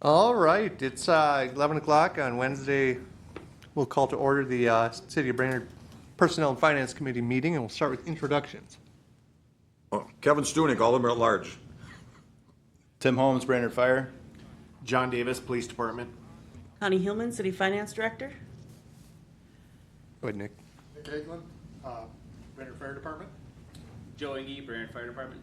All right, it's 11 o'clock on Wednesday. We'll call to order the City of Brainerd Personnel and Finance Committee meeting, and we'll start with introductions. Kevin Stunek, Alderman at Large. Tim Holmes, Brainerd Fire. John Davis, Police Department. Connie Hillman, City Finance Director. Go ahead, Nick. Nick Eglin, Brainerd Fire Department. Joe Iggy, Brainerd Fire Department.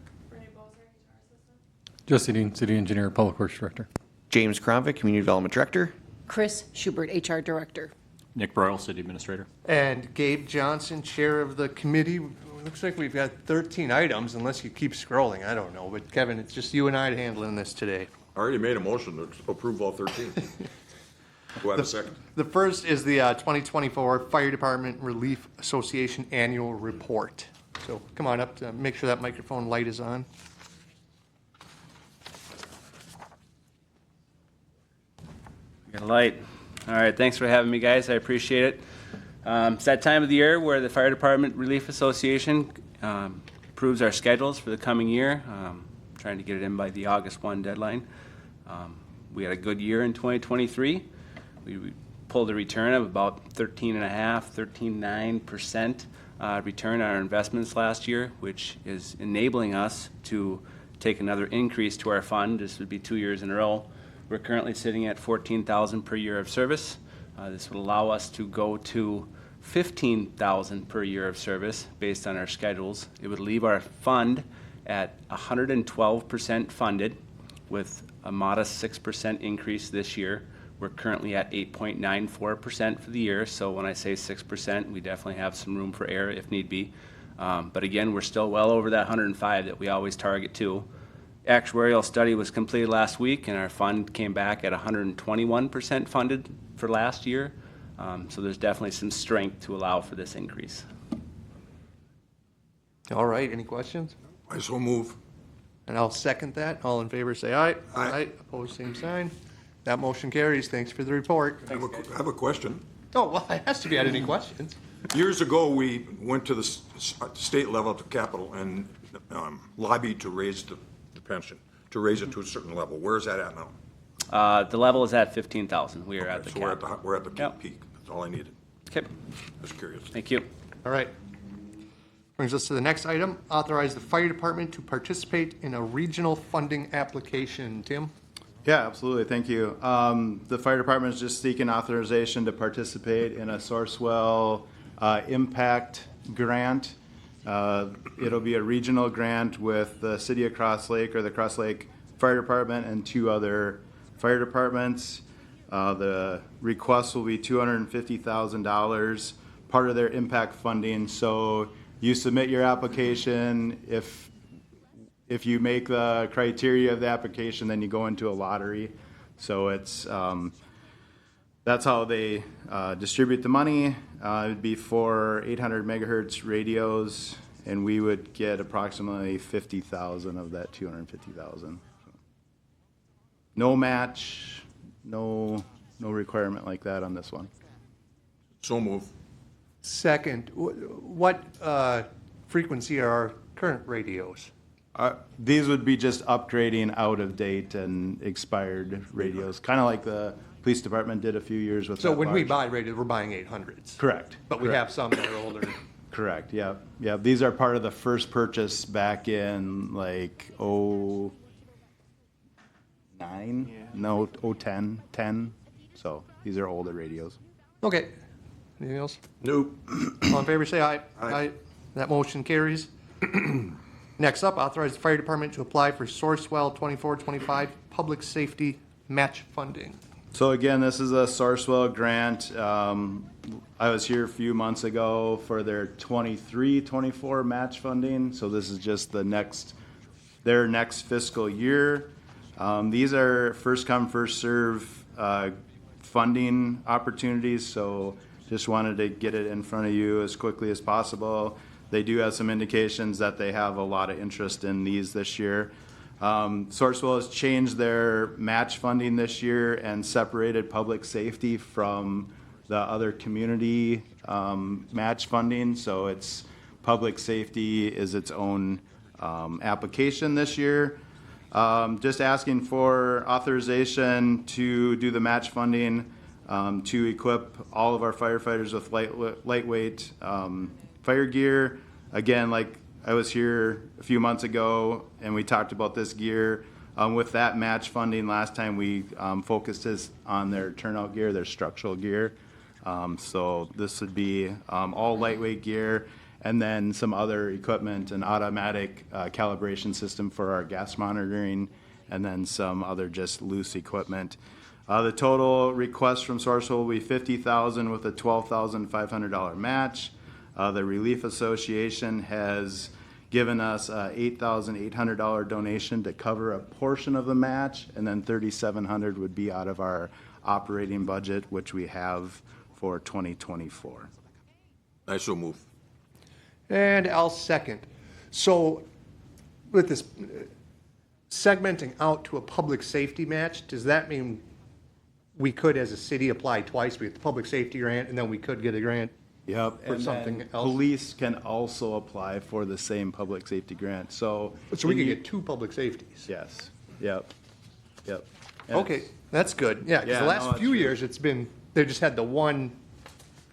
Jesse Dean, City Engineer, Public Works Director. James Kronvik, Community Development Director. Chris Schubert, HR Director. Nick Broyle, City Administrator. And Gabe Johnson, Chair of the committee. Looks like we've got 13 items, unless you keep scrolling. I don't know. But Kevin, it's just you and I handling this today. I already made a motion to approve all 13. Do I have a second? The first is the 2024 Fire Department Relief Association Annual Report. So come on up to make sure that microphone light is on. Got a light. All right, thanks for having me, guys. I appreciate it. It's that time of the year where the Fire Department Relief Association approves our schedules for the coming year. Trying to get it in by the August 1 deadline. We had a good year in 2023. We pulled a return of about 13.9% return on our investments last year, which is enabling us to take another increase to our fund. This would be 2 years in a row. We're currently sitting at $14,000 per year of service. This would allow us to go to $15,000 per year of service based on our schedules. It would leave our fund at 112% funded with a modest 6% increase this year. We're currently at 8.94% for the year, so when I say 6%, we definitely have some room for error if need be. But again, we're still well over that 105 that we always target to. Actuarial study was completed last week, and our fund came back at 121% funded for last year. So there's definitely some strength to allow for this increase. All right, any questions? I so move. And I'll second that. All in favor, say aye. Aye. Opposed, same sign. That motion carries. Thanks for the report. I have a question. Oh, well, it has to be. Any questions? Years ago, we went to the state level, to Capitol, and lobbied to raise the pension, to raise it to a certain level. Where is that at now? The level is at 15,000. We are at the So cap. we're at the Yep. peak. That's all I needed. Okay, Just curious. thank you. All right. Brings us to the next item. Authorize the fire department to participate in a regional funding application. Tim? Yeah, absolutely. Thank you. The fire department is just seeking authorization to participate in a Sourcewell impact grant. It'll be a regional grant with the city of Cross Lake or the Cross Lake Fire Department and 2 other fire departments. The request will be $250,000, part of their impact funding. So you submit your application. If you make the criteria of the application, then you go into a lottery. So it's that's how they distribute the money. It'd be for 800 megahertz radios, and we would get approximately 50,000 of that 250,000. No match, no requirement like that on this one. So move. Second, what frequency are our current radios? These would be just upgrading out of date and expired radios, kind of like the police department did a few years with. So that when we large. buy radios, we're buying 800s. Correct. But we have some that are older. Correct, yeah. Yeah, these are part of the first purchase back in like 09? No, 010, 10. So these are older radios. Okay. Anything else? Nope. All in favor, say aye. Aye. That motion carries. Next up, authorize the fire department to apply for Sourcewell 24-25 public safety match funding. So again, this is a Sourcewell grant. I was here a few months ago for their 23-24 match funding. So this is just their next fiscal year. These are first come, first serve funding opportunities. So just wanted to get it in front of you as quickly as possible. They do have some indications that they have a lot of interest in these this year. Sourcewell has changed their match funding this year and separated public safety from the other community match funding. So it's public safety is its own application this year. Just asking for authorization to do the match funding to equip all of our firefighters with lightweight fire gear. Again, like I was here a few months ago and we talked about this gear. With that match funding last time, we focused this on their turnout gear, their structural gear. So this would be all lightweight gear, and then some other equipment, an automatic calibration system for our gas monitoring, and then some other just loose equipment. The total request from Sourcewell will be $50,000 with a $12,500 match. The Relief Association has given us a $8,800 donation to cover a portion of the match, and then $3,700 would be out of our operating budget, which we have for 2024. I so move. And I'll second. So with this segmenting out to a public safety match, does that mean we could, as a city, apply twice? We get the public safety grant, and then we could get a grant Yep, for and something then else? police can also apply for the same public safety grant, so. So we could get two public safeties? Yes, yep, yep. And Okay, that's good. Yeah, because Yeah, the no, last that's few true. years, it's been, they just had the one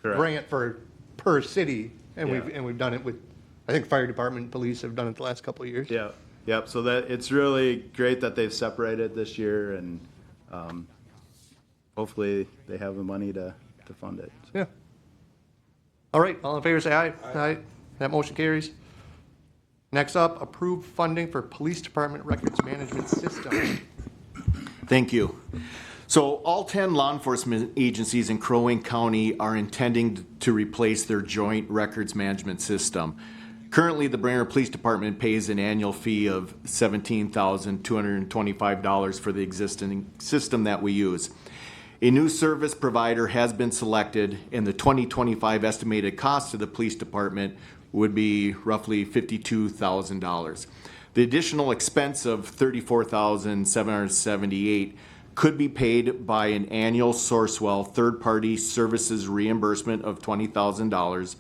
Correct. grant per city, and Yeah. we've done it with, I think fire department, police have done it the last couple of years. Yep, yep, so that, it's really great that they've separated this year, and hopefully they have the money to fund it. So. Yeah. All right, all in favor, say aye. Aye. That motion carries. Next up, approve funding for police department records management system. Thank you. So all 10 law enforcement agencies in Crow Wing County are intending to replace their joint records management system. Currently, the Brainerd Police Department pays an annual fee of $17,225 for the existing system that we use. A new service provider has been selected, and the 2025 estimated cost to the police department would be roughly $52,000. The additional expense of $34,778 could be paid by an annual Sourcewell third-party services reimbursement of $20,000,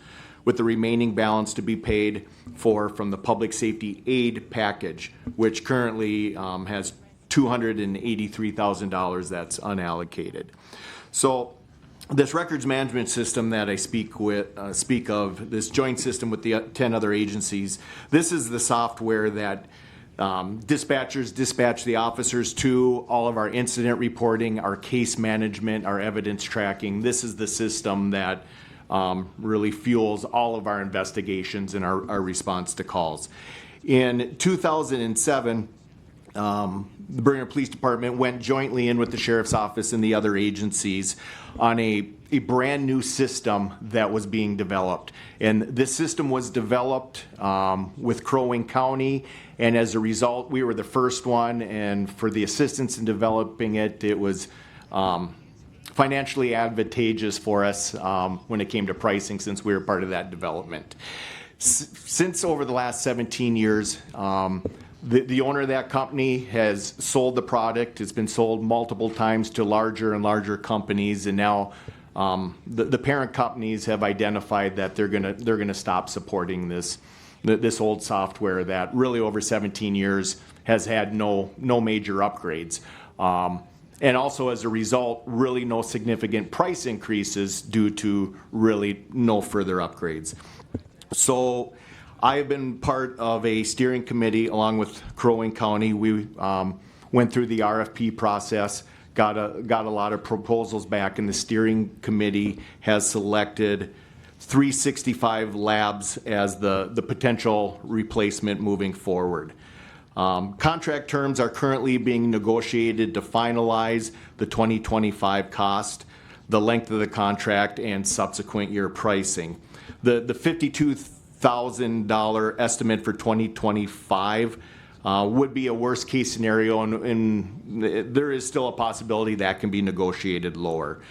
with the remaining balance to be paid for from the public safety aid package, which currently has $283,000 that's unallocated. So this records management system that I speak of, this joint system with the 10 other agencies, this is the software that dispatchers dispatch the officers to, all of our incident reporting, our case management, our evidence tracking. This is the system that really fuels all of our investigations and our response to calls. In 2007, the Brainerd Police Department went jointly in with the Sheriff's Office and the other agencies on a brand new system that was being developed. And this system was developed with Crow Wing County, and as a result, we were the first one, and for the assistance in developing it, it was financially advantageous for us when it came to pricing, since we were part of that development. Since over the last 17 years, the owner of that company has sold the product. It's been sold multiple times to larger and larger companies, and now the parent companies have identified that they're gonna stop supporting this old software that really over 17 years has had no major upgrades. And also as a result, really no significant price increases due to really no further upgrades. So I have been part of a steering committee along with Crow Wing County. We went through the RFP process, got a lot of proposals back, and the steering committee has selected 365 Labs as the potential replacement moving forward. Contract terms are currently being negotiated to finalize the 2025 cost, the length of the contract, and subsequent year pricing. The $52,000 estimate for 2025 would be a worst case scenario, and there is still a possibility that can be negotiated lower.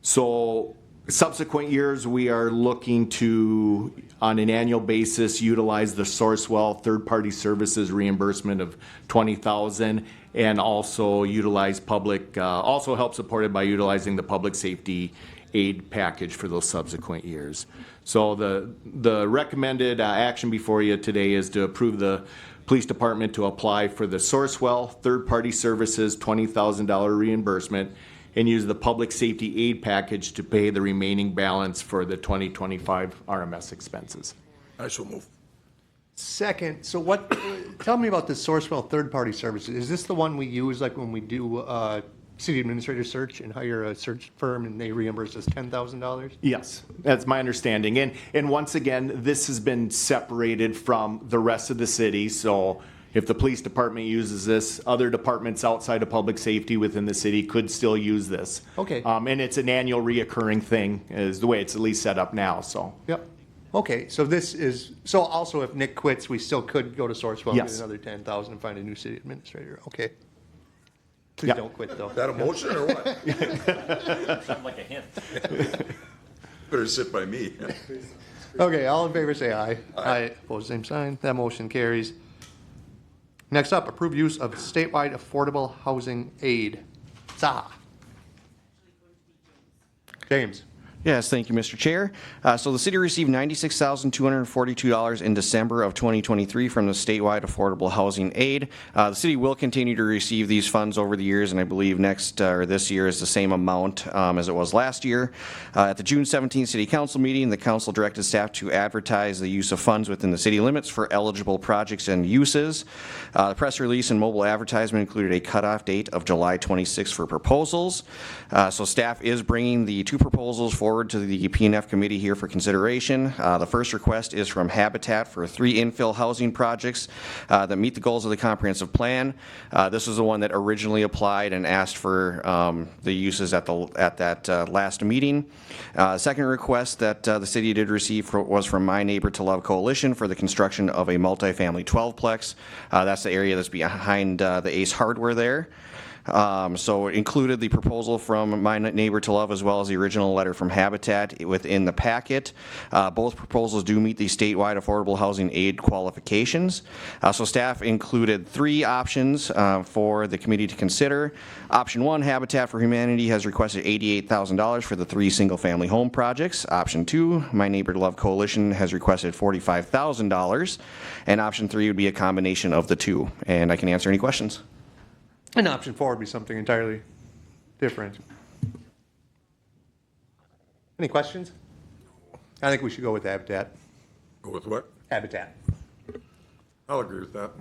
So subsequent years, we are looking to, on an annual basis, utilize the Sourcewell third-party services reimbursement of $20,000, and also utilize also help supported by utilizing the public safety aid package for those subsequent years. So the recommended action before you today is to approve the Police Department to apply for the Sourcewell Third-Party Services $20,000 reimbursement and use the Public Safety Aid Package to pay the remaining balance for the 2025 RMS expenses. I so move. Second, so what, tell me about the Sourcewell third-party services. Is this the one we use like when we do city administrator search and hire a search firm and they reimburse us $10,000? Yes, that's my understanding. And once again, this has been separated from the rest of the city. So if the police department uses this, other departments outside of public safety within the city could still use this. Okay. And it's an annual reoccurring thing, is the way it's at least set up now, so. Yep. Okay, so this is, so also if Nick quits, we still could go to Sourcewell and get Yes. another 10,000 and find a new city administrator. Okay. Please Yep. don't quit though. Is that a motion or what? Sounds like a hint. Better sit by me. Okay, all in favor say aye. Aye. Opposed, same sign. That motion carries. Next up, approve use of statewide affordable housing aid. SAH. James. Yes, thank you, Mr. Chair. So the city received $96,242 in December of 2023 from the statewide affordable housing aid. The city will continue to receive these funds over the years, and I believe next or this year is the same amount as it was last year. At the June 17th City Council meeting, the council directed staff to advertise the use of funds within the city limits for eligible projects and uses. The press release and mobile advertisement included a cutoff date of July 26th for proposals. So staff is bringing the two proposals forward to the P&F committee here for consideration. The first request is from Habitat for 3 infill housing projects that meet the goals of the comprehensive plan. This was the one that originally applied and asked for the uses at that last meeting. Second request that the city did receive was from My Neighbor to Love Coalition for the construction of a multifamily 12-plex. That's the area that's behind the Ace Hardware there. So it included the proposal from My Neighbor to Love as well as the original letter from Habitat within the packet. Both proposals do meet the statewide affordable housing aid qualifications. So staff included 3 options for the committee to consider. Option 1, Habitat for Humanity has requested $88,000 for the 3 single-family home projects. Option 2, My Neighbor to Love Coalition has requested $45,000. And option 3 would be a combination of the two. And I can answer any questions. And option 4 would be something entirely different. Any questions? I think we should go with Habitat. Go with what? Habitat. I'll agree with that.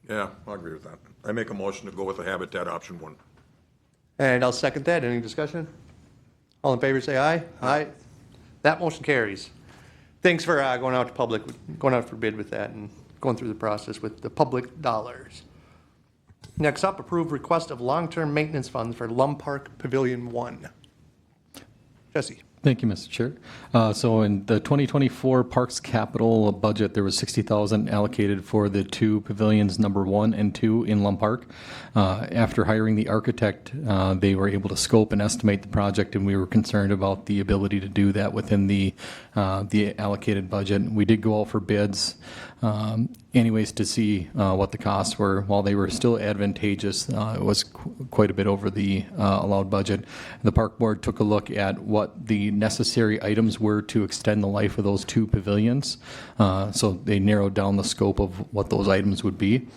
Yeah, I'll agree with that. I make a motion to go with the Habitat option 1. And I'll second that. Any discussion? All in favor say aye. Aye. That motion carries. Thanks for going out for bid with that and going through the process with the public dollars. Next up, approve request of long-term maintenance funds for Lum Park Pavilion 1. Jesse. Thank you, Mr. Chair. So in the 2024 Parks Capital budget, there was $60,000 allocated for the 2 pavilions, number 1 and 2 in Lum Park. After hiring the architect, they were able to scope and estimate the project, and we were concerned about the ability to do that within the allocated budget. We did go out for bids anyways to see what the costs were. While they were still advantageous, it was quite a bit over the allowed budget. The park board took a look at what the necessary items were to extend the life of those 2 pavilions. So they narrowed down the scope of what those items would be.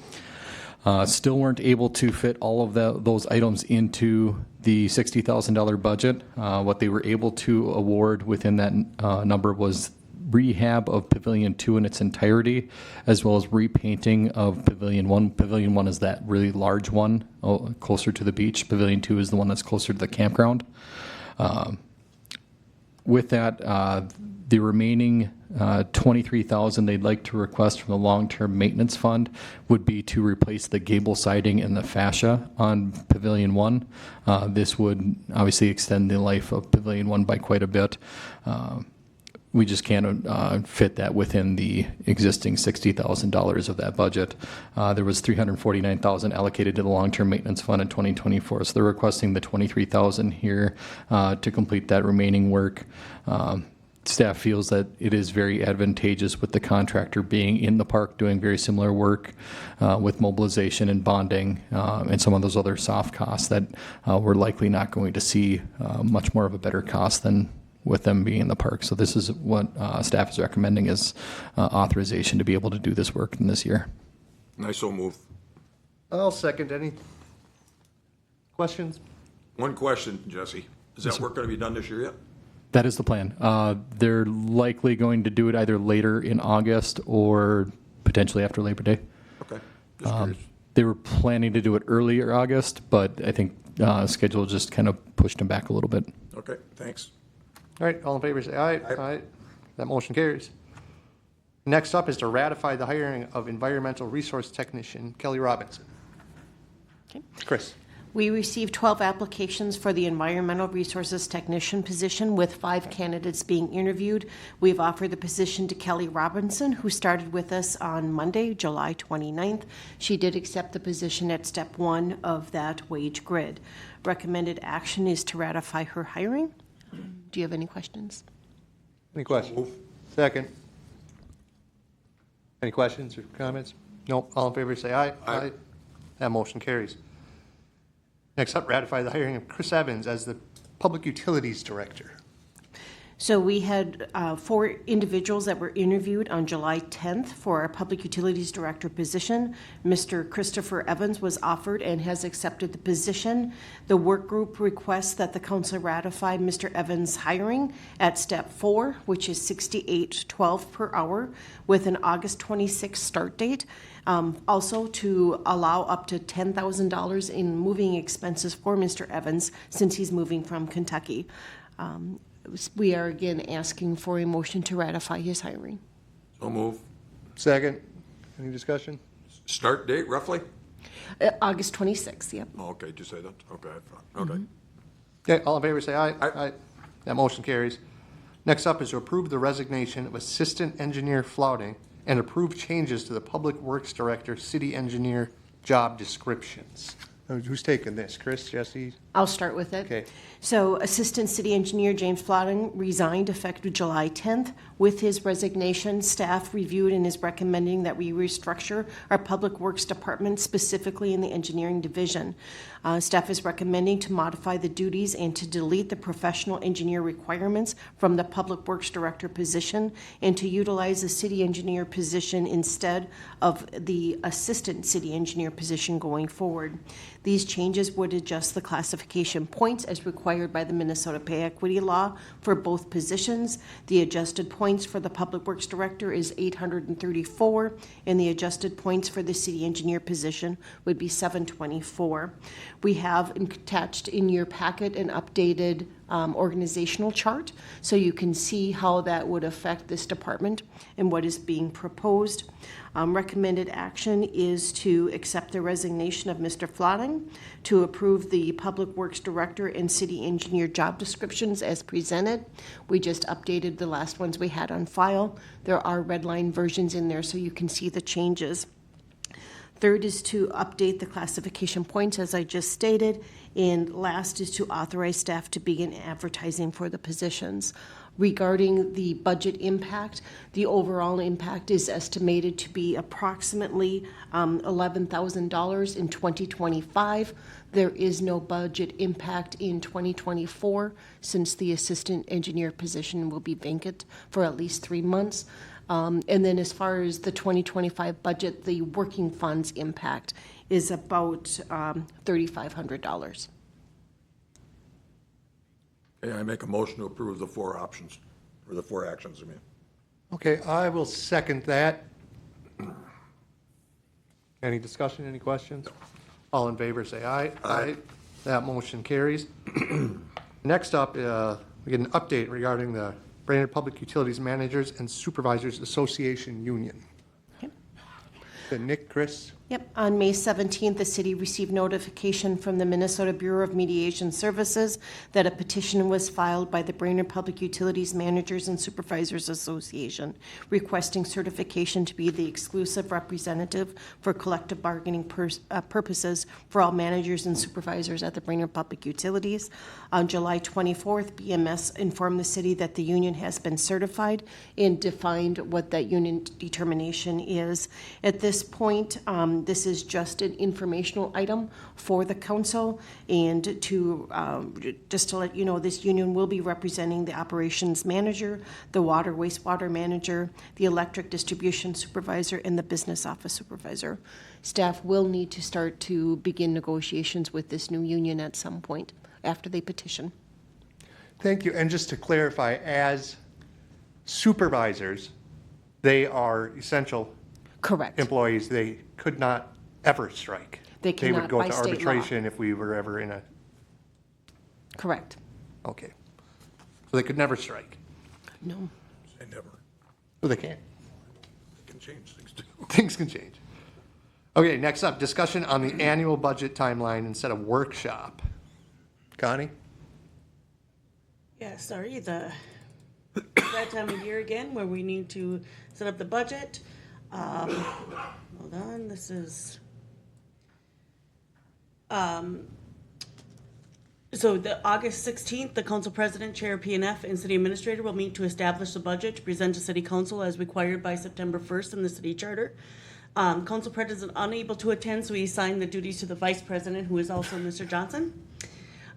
Still weren't able to fit all of those items into the $60,000 budget. What they were able to award within that number was rehab of Pavilion 2 in its entirety, as well as repainting of Pavilion 1. Pavilion 1 is that really large one, closer to the beach. Pavilion 2 is the one that's closer to the campground. With that, the remaining $23,000 they'd like to request from the long-term maintenance fund would be to replace the gable siding and the fascia on Pavilion 1. This would obviously extend the life of Pavilion 1 by quite a bit. We just can't fit that within the existing $60,000 of that budget. There was $349,000 allocated to the long-term maintenance fund in 2024, so they're requesting the $23,000 here to complete that remaining work. Staff feels that it is very advantageous with the contractor being in the park doing very similar work with mobilization and bonding and some of those other soft costs that we're likely not going to see much more of a better cost than with them being in the park. So this is what staff is recommending is authorization to be able to do this work in this year. I so move. I'll second. Any questions? One question, Jesse. Is that work going to be done this year yet? That is the plan. They're likely going to do it either later in August or potentially after Labor Day. Okay, just curious. They were planning to do it earlier August, but I think schedule just kind of pushed them back a little bit. Okay, thanks. All right, all in favor, say aye. Aye. That motion carries. Next up is to ratify the hiring of environmental resource technician Kelly Robinson. Okay. Chris. We received 12 applications for the Environmental Resources Technician position, with 5 candidates being interviewed. We've offered the position to Kelly Robinson, who started with us on Monday, July 29th. She did accept the position at step 1 of that wage grid. Recommended action is to ratify her hiring. Do you have any questions? Any questions? Second. Any questions or comments? Nope. All in favor, say aye. Aye. That motion carries. Next up, ratify the hiring of Chris Evans as the Public Utilities Director. So we had 4 individuals that were interviewed on July 10th for our Public Utilities Director position. Mr. Christopher Evans was offered and has accepted the position. The work group requests that the council ratify Mr. Evans' hiring at step 4, which is $68.12 per hour, with an August 26th start date. Also to allow up to $10,000 in moving expenses for Mr. Evans since he's moving from Kentucky. We are again asking for a motion to ratify his hiring. So move. Second. Any discussion? Start date roughly? August 26th, yep. Oh, okay, did you say that? Okay, I thought, okay. Okay, all in favor, say aye. Aye. That motion carries. Next up is to approve the resignation of Assistant Engineer Flouting and approve changes to the Public Works Director, City Engineer job descriptions. Who's taking this? Chris, Jesse? I'll start with it. Okay. So Assistant City Engineer James Flouting resigned effective July 10th. With his resignation, staff reviewed and is recommending that we restructure our Public Works Department, specifically in the engineering division. Staff is recommending to modify the duties and to delete the professional engineer requirements from the Public Works Director position and to utilize the city engineer position instead of the Assistant City Engineer position going forward. These changes would adjust the classification points as required by the Minnesota Pay Equity Law for both positions. The adjusted points for the Public Works Director is 834, and the adjusted points for the City Engineer position would be 724. We have attached in your packet an updated organizational chart, so you can see how that would affect this department and what is being proposed. Recommended action is to accept the resignation of Mr. Flouting, to approve the Public Works Director and City Engineer job descriptions as presented. We just updated the last ones we had on file. There are red line versions in there so you can see the changes. Third is to update the classification points, as I just stated. And last is to authorize staff to begin advertising for the positions. Regarding the budget impact, the overall impact is estimated to be approximately $11,000 in 2025. There is no budget impact in 2024 since the assistant engineer position will be vacant for at least 3 months. And then as far as the 2025 budget, the working funds impact is about $3,500. Okay, I make a motion to approve the 4 options, or the 4 actions, I mean. Okay, I will second that. Any discussion, any questions? All in favor, say aye. Aye. That motion carries. Next up, we get an update regarding the Brainerd Public Utilities Managers and Supervisors Association Union. Okay. Nick, Chris? Yep. On May 17th, the city received notification from the Minnesota Bureau of Mediation Services that a petition was filed by the Brainerd Public Utilities Managers and Supervisors Association requesting certification to be the exclusive representative for collective bargaining purposes for all managers and supervisors at the Brainerd Public Utilities. On July 24th, BMS informed the city that the union has been certified and defined what that union determination is. At this this point, this is just an informational item for the council, and just to let you know, this union will be representing the operations manager, the water wastewater manager, the electric distribution supervisor, and the business office supervisor. Staff will need to start to begin negotiations with this new union at some point after they petition. Thank you. And just to clarify, as supervisors, they are essential Correct. employees. They could not ever strike. They would cannot go by to state law. arbitration if we were ever in a, Correct. okay. So they could never strike. No. Say never. So they can't. It can change things too. Things can change. Okay, next up, discussion on the annual budget timeline instead of workshop. Connie? Yeah, sorry, that time of year again where we need to set up the budget. Hold on, this is, so the August 16th, the council president, chair, PNF, and city administrator will meet to establish the budget to present to city council as required by September 1st in the city charter. Council president is unable to attend, so he assigned the duties to the vice president, who is also Mr. Johnson.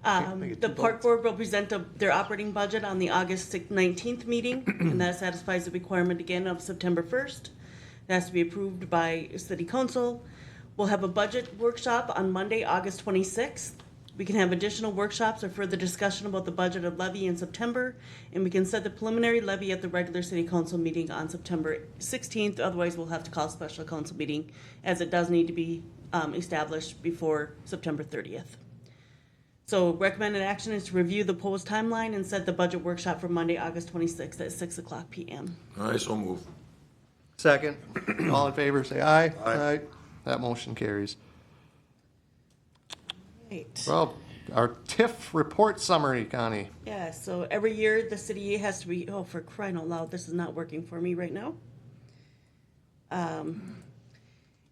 The park board will present their operating budget on the August 19th meeting, and that satisfies the requirement again of September 1st. It has to be approved by city council. We'll have a budget workshop on Monday, August 26th. We can have additional workshops or further discussion about the budget of levy in September, and we can set the preliminary levy at the regular city council meeting on September 16th. Otherwise, we'll have to call a special council meeting, as it does need to be established before September 30th. So recommended action is to review the proposed timeline and set the budget workshop for Monday, August 26th at 6:00 p.m. I so move. Second. All in favor, say aye. Aye. That motion carries. Right. Well, our TIF report summary, Connie. Yeah, so every year the city has to be, oh, for crying out loud, this is not working for me right now.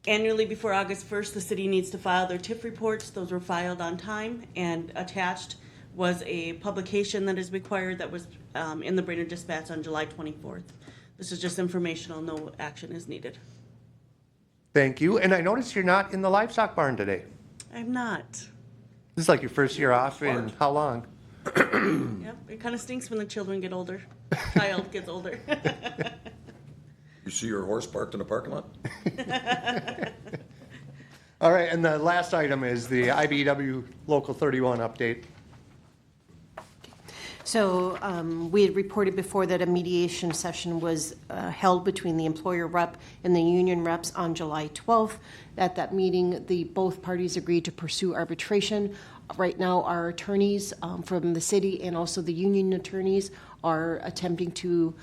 Annually before August 1st, the city needs to file their TIF reports. Those were filed on time, and attached was a publication that is required that was in the Brainerd Dispatch on July 24th. This is just informational, no action is needed. Thank you. And I noticed you're not in the livestock barn today. I'm not. This is like your first year off in how long? Yep, it kind of stinks when the children get older. Child gets older. You see your horse parked in the parking lot? All right, and the last item is the IBEW Local 31 update. So we had reported before that a mediation session was held between the employer rep and the union reps on July 12th. At that meeting, both parties agreed to pursue arbitration. Right now, our attorneys from the city and also the union attorneys are attempting to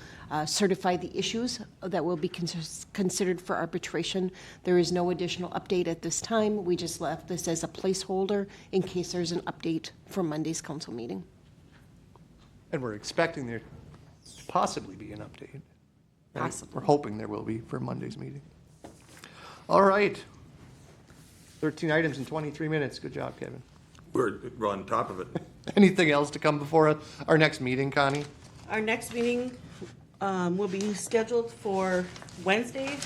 certify the issues that will be considered for arbitration. There is no additional update at this time. We just left this as a placeholder in case there's an update for Monday's council meeting. And we're expecting there to possibly be an update. Right? Possibly. We're hoping there will be for Monday's meeting. All right. 13 items in 23 minutes. Good job, Kevin. We're on top of it. Anything else to come before our next meeting, Connie? Our next meeting will be scheduled for Wednesday,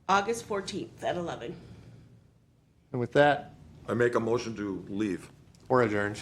August 14th at 11. And with that, I make a motion to leave. we're adjourned.